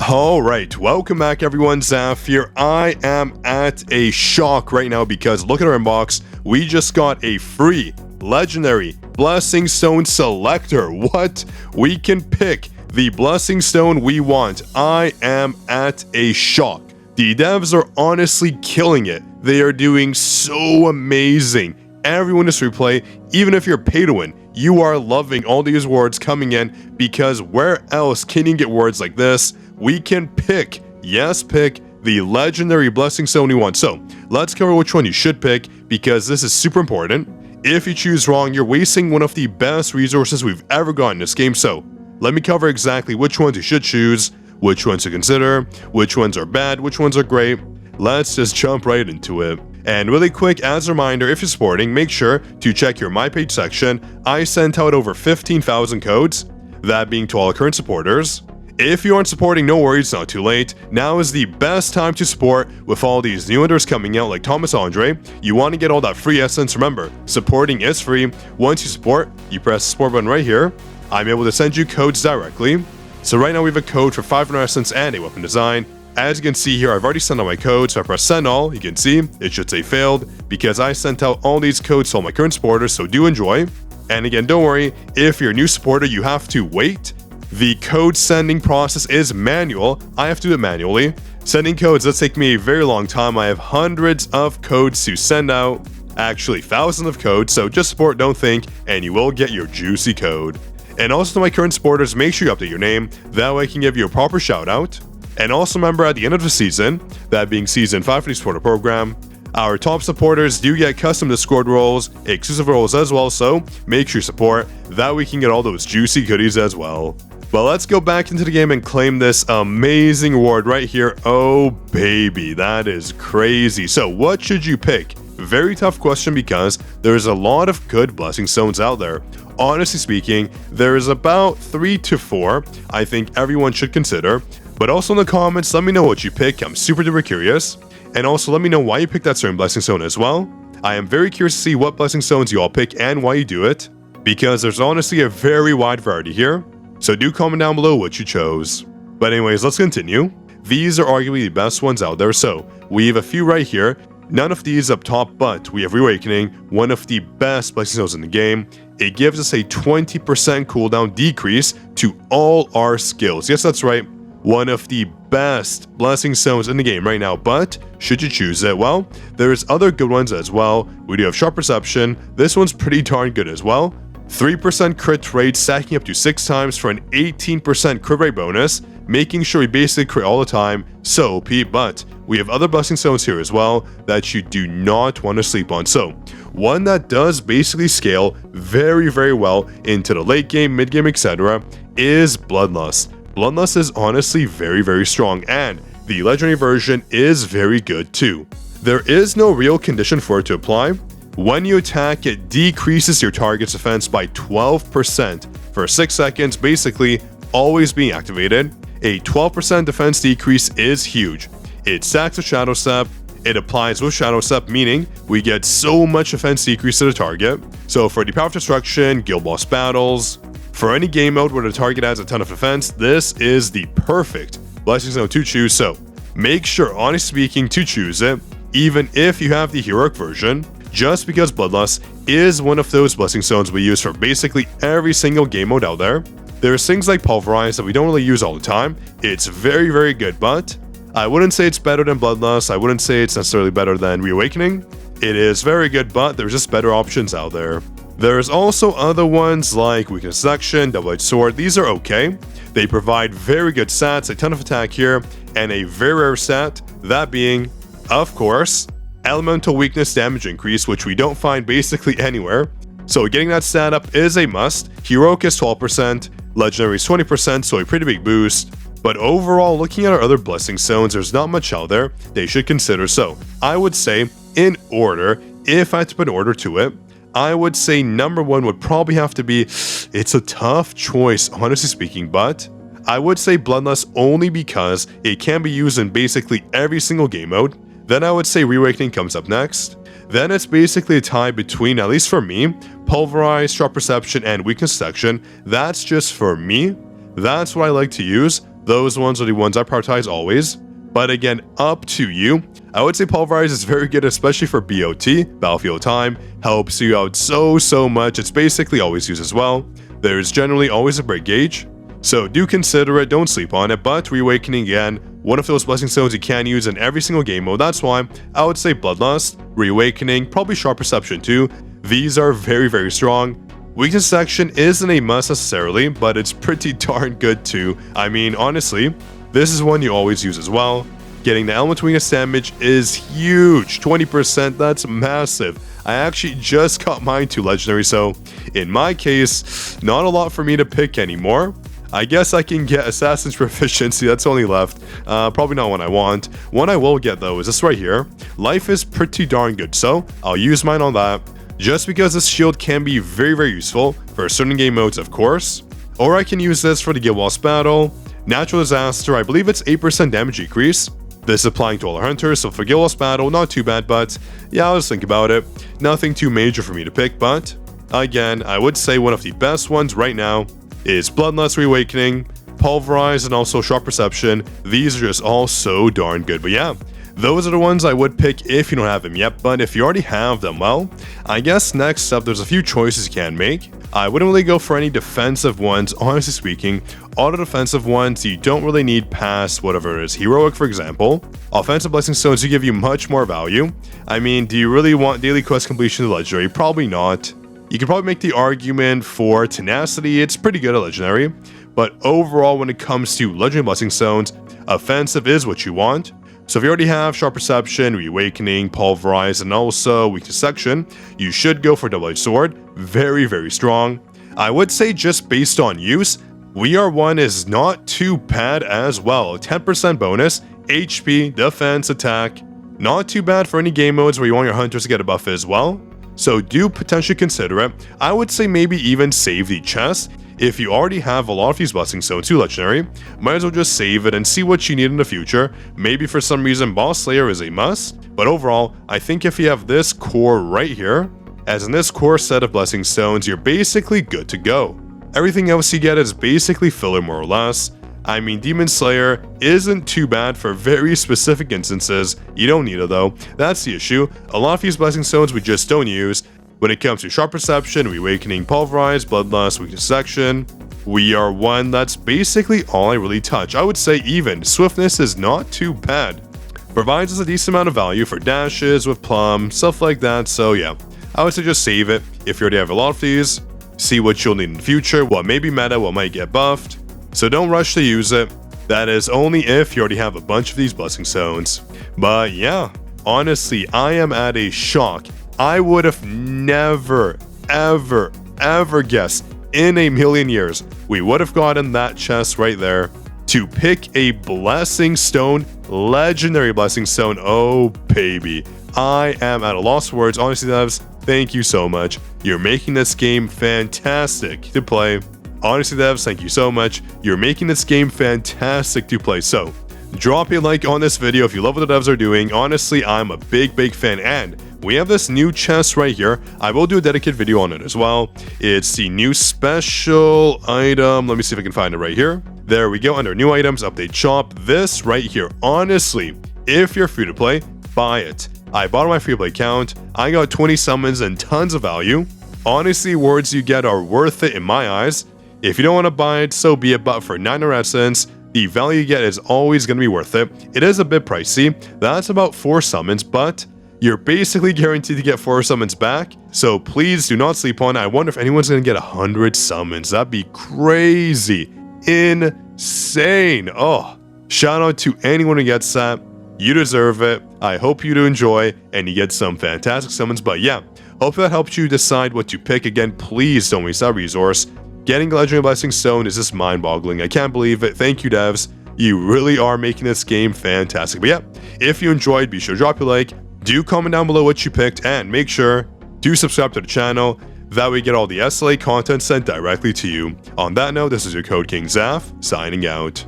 Alright, welcome back everyone, Zaf here. I am at a shock right now because look at our inbox. We just got a free legendary Blessing Stone selector. What? We can pick the Blessing Stone we want. I am at a shock. The devs are honestly killing it. They are doing so amazing. Everyone in this replay, even if you're pay to win, you are loving all these words coming in because where else can you get words like this? We can pick, yes, pick the legendary Blessing Stone you want. So let's cover which one you should pick because this is super important. If you choose wrong, you're wasting one of the best resources we've ever gotten in this game. So let me cover exactly which ones you should choose, which ones to consider, which ones are bad, which ones are great. Let's just jump right into it. And really quick, as a reminder, if you're supporting, make sure to check your My Page section. I sent out over 15,000 codes, that being to all current supporters. If you aren't supporting, no worries, it's not too late. Now is the best time to support with all these new enders coming out like Thomas Andre. You want to get all that free essence. Remember, supporting is free. Once you support, you press the support button right here. I'm able to send you codes directly. So right now we have a code for 500 essence and a weapon design. As you can see here, I've already sent out my code, so I press send all. You can see it should say failed because I sent out all these codes to all my current supporters, so do enjoy. And again, don't worry, if you're a new supporter, you have to wait. The code sending process is manual. I have to do it manually. Sending codes does take me a very long time. I have hundreds of codes to send out, actually thousands of codes, so just support, don't think, and you will get your juicy code. And also to my current supporters, make sure you update your name, that way I can give you a proper shout out. And also remember at the end of the season, that being season 5 of the supporter program, our top supporters do get custom Discord roles, exclusive roles as well, so make sure you support, that we can get all those juicy goodies as well. But let's go back into the game and claim this amazing reward right here. Oh baby, that is crazy. So what should you pick? Very tough question because there's a lot of good Blessing Stones out there. Honestly speaking, there's about 3 to 4 I think everyone should consider. But also in the comments, let me know what you pick. I'm super duper curious. And also let me know why you picked that certain Blessing Stone as well. I am very curious to see what Blessing Stones you all pick and why you do it, because there's honestly a very wide variety here. So do comment down below what you chose. But anyways, let's continue. These are arguably the best ones out there, so we have a few right here. None of these up top, but we have Reawakening, one of the best Blessing Stones in the game. It gives us a 20% cooldown decrease to all our skills. Yes, that's right. One of the best Blessing Stones in the game right now, but should you choose it? Well, there's other good ones as well. We do have Sharp Perception. This one's pretty darn good as well. 3% crit rate, stacking up to 6 times for an 18% crit rate bonus, making sure we basically crit all the time, so OP. But we have other Blessing Stones here as well that you do not want to sleep on. So one that does basically scale very, very well into the late game, mid game, etc. is Bloodlust. Bloodlust is honestly very, very strong, and the legendary version is very good too. There is no real condition for it to apply. When you attack, it decreases your target's defense by 12% for 6 seconds, basically always being activated. A 12% defense decrease is huge. It stacks with Shadow Step, it applies with Shadow Step, meaning we get so much defense decrease to the target. So for the Power of Destruction, Guild Boss battles, for any game mode where the target has a ton of defense, this is the perfect Blessing Stone to choose. So make sure, honestly speaking, to choose it, even if you have the heroic version, just because Bloodlust is one of those Blessing Stones we use for basically every single game mode out there. There's things like Pulverize that we don't really use all the time. It's very, very good, but I wouldn't say it's better than Bloodlust. I wouldn't say it's necessarily better than Reawakening. It is very good, but there's just better options out there. There's also other ones like Weakness Section, Double-Edged Sword. These are okay. They provide very good stats, a ton of attack here, and a very rare stat, that being, of course, Elemental Weakness damage increase, which we don't find basically anywhere. So getting that stat up is a must. Heroic is 12%, Legendary is 20%, so a pretty big boost. But overall, looking at our other Blessing Stones, there's not much out there they should consider. So I would say, in order, if I had to put an order to it, I would say number 1 would probably have to be, it's a tough choice, honestly speaking, but I would say Bloodlust only because it can be used in basically every single game mode. Then I would say Reawakening comes up next. Then it's basically a tie between, at least for me, Pulverize, Sharp Perception, and Weakness Section. That's just for me. That's what I like to use. Those ones are the ones I prioritize always. But again, up to you. I would say Pulverize is very good, especially for BOT, Battlefield Time. Helps you out so much. It's basically always used as well. There's generally always a break gauge, so do consider it, don't sleep on it. But Reawakening, again, one of those blessing stones you can use in every single game mode. That's why I would say Bloodlust, Reawakening, probably Sharp Perception too. These are very strong. Weakness Section isn't a must necessarily, but it's pretty darn good too. I mean, honestly, this is one you always use as well. Getting the elemental weakness damage is huge, 20%, that's massive. I actually just got mine to legendary, so in my case, not a lot for me to pick anymore. I guess I can get Assassin's Proficiency, that's only left. Probably not one I want. One I will get though is this right here. Life is pretty darn good, so I'll use mine on that. Just because this shield can be very useful for certain game modes, of course. Or I can use this for the Guild Wars battle. Natural Disaster, I believe it's 8% damage decrease. This is applying to all our hunters, so for Guild Wars battle, not too bad, but yeah, I'll just think about it. Nothing too major for me to pick, but again, I would say one of the best ones right now is Bloodlust, Reawakening, Pulverize, and also Sharp Perception. These are just all so darn good, but yeah. Those are the ones I would pick if you don't have them yet, but if you already have them, well, I guess next up there's a few choices you can make. I wouldn't really go for any defensive ones, honestly speaking. All the defensive ones you don't really need past whatever it is. Heroic, for example. Offensive Blessing Stones do give you much more value. I mean, do you really want daily quest completion to legendary? Probably not. You can probably make the argument for Tenacity, it's pretty good at legendary. But overall, when it comes to legendary Blessing Stones, offensive is what you want. So if you already have Sharp Perception, Reawakening, Pulverize, and also Weakness Section, you should go for Double-Edged Sword. Very strong. I would say just based on use, WR1 is not too bad as well. 10% bonus, HP, defense, attack. Not too bad for any game modes where you want your hunters to get a buff as well. So do potentially consider it. I would say maybe even save the chest. If you already have a lot of these blessing stones to legendary, might as well just save it and see what you need in the future. Maybe for some reason Boss Slayer is a must, but overall, I think if you have this core right here, as in this core set of blessing stones, you're basically good to go. Everything else you get is basically filler more or less. I mean, Demon Slayer isn't too bad for very specific instances. You don't need it though. That's the issue. A lot of these blessing stones we just don't use. When it comes to Sharp Perception, Reawakening, Pulverize, Bloodlust, Weakness Section, WR1, that's basically all I really touch. I would say even Swiftness is not too bad. Provides us a decent amount of value for dashes with Plum, stuff like that, so yeah. I would say just save it if you already have a lot of these. See what you'll need in the future, what may be meta, what might get buffed. So don't rush to use it. That is only if you already have a bunch of these blessing stones. But yeah, honestly, I am at a shock. I would have never, ever guessed in a million years we would have gotten that chest right there to pick a blessing stone, legendary blessing stone. Oh baby, I am at a loss for words. Honestly, devs, thank you so much. You're making this game fantastic to play. Honestly, devs, thank you so much. You're making this game fantastic to play. So drop a like on this video if you love what the devs are doing. Honestly, I'm a big fan, and we have this new chest right here. I will do a dedicated video on it as well. It's the new special item. Let me see if I can find it right here. There we go, under new items, update shop. This right here, honestly, if you're free to play, buy it. I bought on my free to play account. I got 20 summons and tons of value. Honestly, words you get are worth it in my eyes. If you don't want to buy it, so be it, but for 900 essence, the value you get is always going to be worth it. It is a bit pricey. That's about 4 summons, but you're basically guaranteed to get 4 summons back, so please do not sleep on it. I wonder if anyone's going to get 100 summons. That'd be crazy. Insane. Oh, shout out to anyone who gets that. You deserve it. I hope you do enjoy and you get some fantastic summons. But yeah, hope that helps you decide what to pick. Again, please don't waste that resource. Getting Legendary Blessing Stone is just mind-boggling. I can't believe it. Thank you, devs. You really are making this game fantastic. But yeah, if you enjoyed, be sure to drop your like. Do comment down below what you picked, and make sure to subscribe to the channel. That way you get all the SLA content sent directly to you. On that note, this is your Code King Zaf, signing out.